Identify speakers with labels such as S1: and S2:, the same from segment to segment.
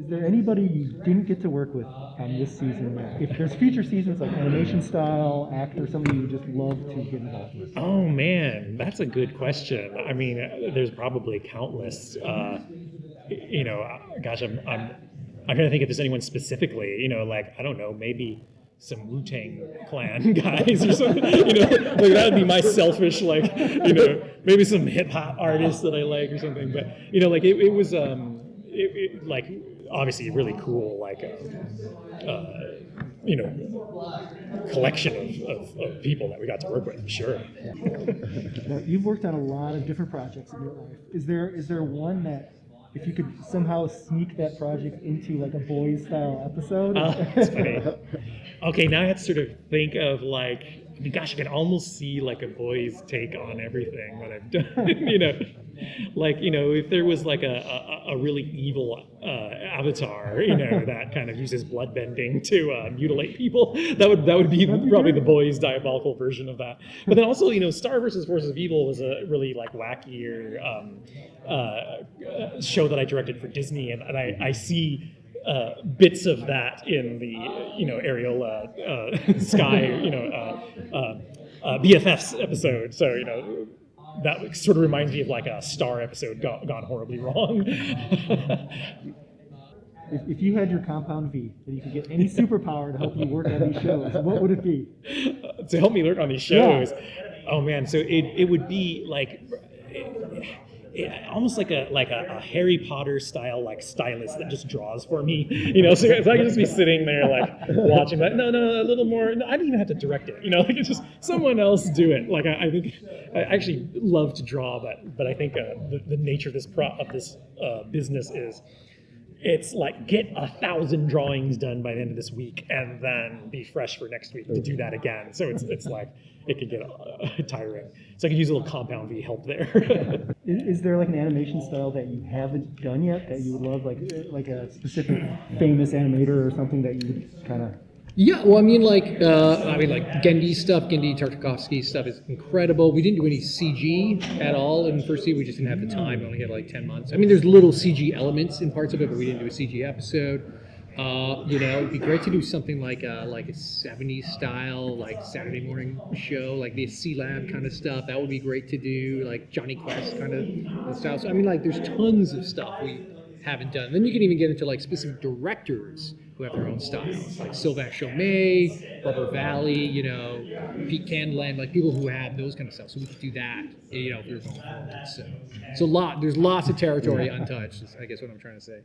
S1: Is there anybody you didn't get to work with on this season? If there's future seasons, like animation style, actor, somebody you would just love to get involved with?
S2: Oh man, that's a good question. I mean, there's probably countless. Gosh, I'm trying to think if there's anyone specifically. Like I don't know, maybe some Wu-Tang Clan guys or something. Like that would be my selfish, maybe some hip hop artists that I like or something. But like it was like obviously really cool, collection of people that we got to work with, for sure.
S1: Now, you've worked on a lot of different projects in your life. Is there one that, if you could somehow sneak that project into like a Boys style episode?
S2: That's funny. Okay, now I have to sort of think of gosh, I can almost see like a Boys take on everything that I've done. If there was like a really evil avatar, that kind of uses blood bending to mutilate people, that would be probably the Boys Diabolical version of that. But then also, Star versus Forces of Evil was a really like wackier show that I directed for Disney, and I see bits of that in the Ariel Sky BFFs episode. So that sort of reminds me of like a Star episode gone horribly wrong.
S1: If you had your compound V, and you could get any superpower to help you work on these shows, what would it be?
S2: To help me work on these shows?
S1: Yeah.
S2: Oh man, so it would be like almost like a Harry Potter style like stylist that just draws for me, so I could just be sitting there like watching that. No, a little more. No, I don't even have to direct it, it's just someone else do it. Like I think I actually love to draw, but I think the nature of this business is it's like get 1,000 drawings done by the end of this week and then be fresh for next week to do that again. So it's like it could get tiring. So I could use a little compound V help there.
S1: Is there like an animation style that you haven't done yet that you would love, like a specific famous animator or something that you would kind of?
S3: Yeah, well, like Gendy's stuff, Gendy Tartakovsky's stuff is incredible. We didn't do any CG at all in the first season. We just didn't have the time. We only had like 10 months. I mean, there's little CG elements in parts of it, but we didn't do a CG episode. It'd be great to do something like a 70s style, like Saturday morning show, like the C-Lab kind of stuff. That would be great to do, like Johnny Quest kind of style. So, there's tons of stuff we haven't done. Then you can even get into like specific directors who have their own styles, like Sylvain Chomet, Rubber Valley, Pete Candland, like people who have those kind of stuff. So we could do that, if you're going forward. So there's lots of territory untouched, is I guess what I'm trying to say.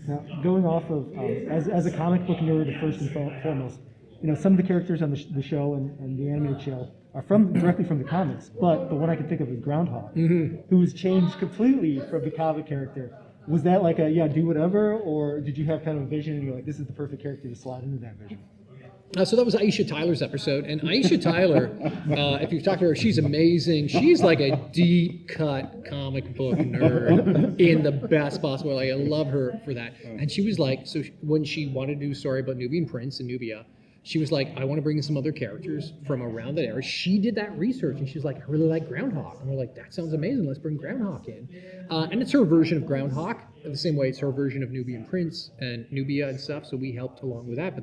S1: Now, going off of, as a comic book nerd, first and foremost, some of the characters on the show and the animated show are directly from the comics, but the one I can think of is Groundhog, who's changed completely from the comic character. Was that like do whatever, or did you have kind of a vision and you're like, this is the perfect character to slot into that vision?
S3: So that was Aisha Tyler's episode, and Aisha Tyler, if you've talked to her, she's amazing. She's like a deep-cut comic book nerd in the best possible way. I love her for that. And she was like, when she wanted to do a story about Nubian Prince and Nubia, she was like, I want to bring in some other characters from around that era. She did that research, and she's like, I really like Groundhog. And we're like, that sounds amazing. Let's bring Groundhog in. And it's her version of Groundhog, the same way it's her version of Nubian Prince and Nubia and stuff, so we helped along with that.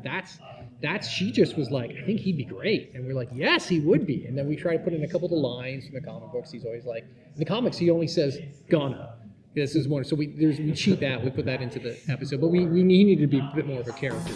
S3: But she just was like, I think he'd be great. And we're like, yes, he would be. And then we try to put in a couple of the lines from the comic books. He's always like, in the comics, he only says, Ghana. This is one. So we cheat that. We put that into the episode. But he needed to be a bit more of a character.